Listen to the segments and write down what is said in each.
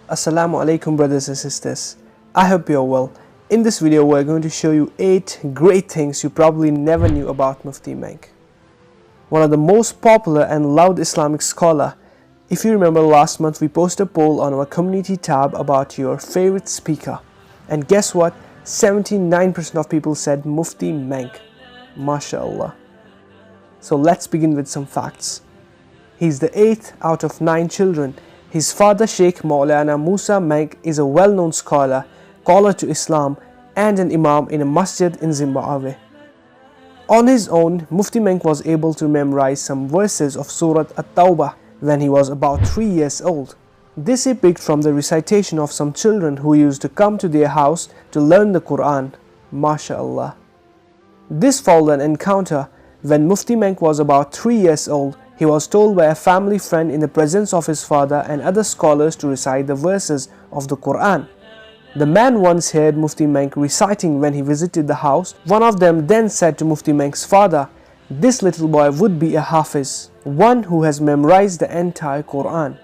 Assalamu alaikum brothers and sisters. I hope you're well. In this video we're going to show you 8 great things you probably never knew about Mufti Menk. One of the most popular and loved Islamic scholar. If you remember, last month we posted a poll on our community tab about your favorite speaker. And guess what? 79% of people said Mufti Menk. MashaAllah. So let's begin with some facts. He's the 8th out of 9 children. His father Sheikh Maulana Musa Menk is a well-known scholar, caller to Islam and an imam in a masjid in Zimbabwe. On his own, Mufti Menk was able to memorize some verses of Surah At-Tawbah when he was about 3 years old. This he picked from the recitation of some children who used to come to their house to learn the Quran. MashaAllah. This followed an encounter when Mufti Menk was about 3 years old. He was told by a family friend in the presence of his father and other scholars to recite the verses of the Quran. The man once heard Mufti Menk reciting when he visited the house. One of them then said to Mufti Menk's father, "This little boy would be a Hafiz, one who has memorized the entire Quran."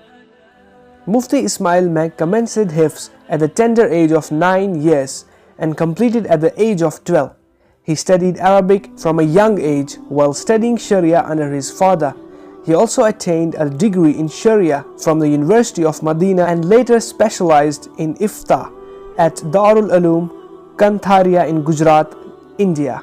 Mufti Ismail Menk commenced Hifz at the tender age of 9 years and completed at the age of 12. He studied Arabic from a young age while studying Sharia under his father. He also attained a degree in Sharia from the University of Medina and later specialized in Ifta at Darul Uloom, Kantharia in Gujarat, India.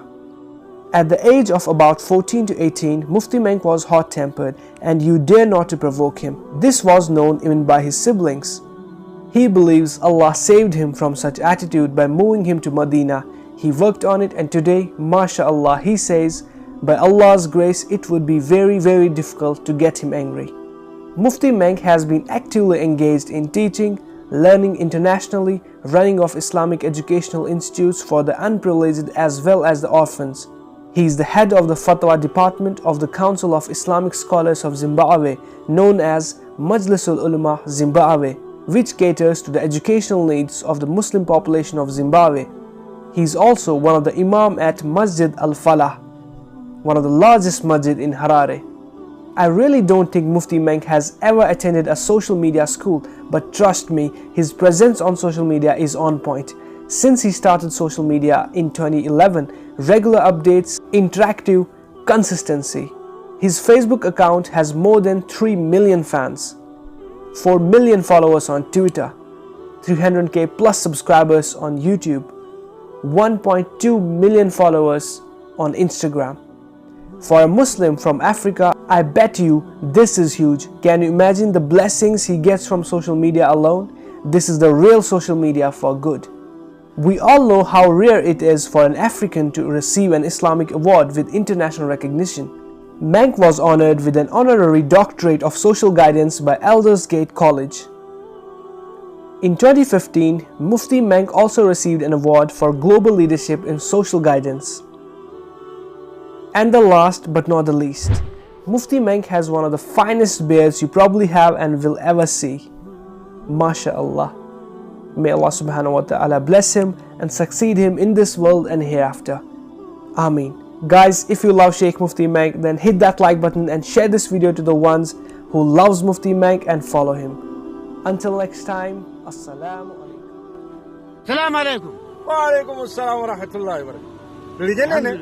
At the age of about 14 to 18, Mufti Menk was hot-tempered and you dare not to provoke him. This was known even by his siblings. He believes Allah saved him from such attitude by moving him to Medina. He worked on it and today, MashaAllah, he says, by Allah's grace, it would be very difficult to get him angry. Mufti Menk has been actively engaged in teaching, learning internationally, running of Islamic educational institutes for the unprivileged as well as the orphans. He is the head of the Fatwa department of the Council of Islamic Scholars of Zimbabwe, known as Majlisul Ulama Zimbabwe, which caters to the educational needs of the Muslim population of Zimbabwe. He is also one of the Imam at Masjid Al-Falah, one of the largest masjid in Harare. I really don't think Mufti Menk has ever attended a social media school, but trust me, his presence on social media is on point. Since he started social media in 2011, regular updates, interactive, consistency. His Facebook account has more than 3 million fans, 4 million followers on Twitter, 300k plus subscribers on YouTube, 1.2 million followers on Instagram. For a Muslim from Africa, I bet you this is huge. Can you imagine the blessings he gets from social media alone? This is the real social media for good. We all know how rare it is for an African to receive an Islamic award with international recognition. Menk was honored with an honorary doctorate of social guidance by Aldersgate College. In 2015, Mufti Menk also received an award for global leadership in social guidance. And the last but not the least, Mufti Menk has one of the finest beards you probably have and will ever see. MashaAllah. May Allah subhanahu wa ta'ala bless him and succeed him in this world and hereafter. Ameen. Guys, if you love Sheikh Mufti Menk, then hit that like button and share this video to the ones who loves Mufti Menk and follow him. Until next time, Assalamu alaikum. Assalamu alaikum. Wa alaikum assalam wa rahmatullahi wa barakatuh.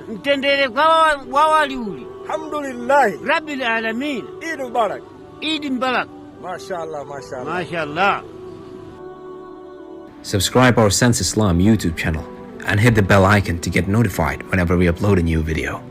Mtendele kwa wawaliuli. Alhamdulillah. Rabbil alamin. Eid Mubarak. Eid Mubarak. MashaAllah, MashaAllah. MashaAllah. Subscribe our Sense Islam YouTube channel and hit the bell icon to get notified whenever we upload a new video.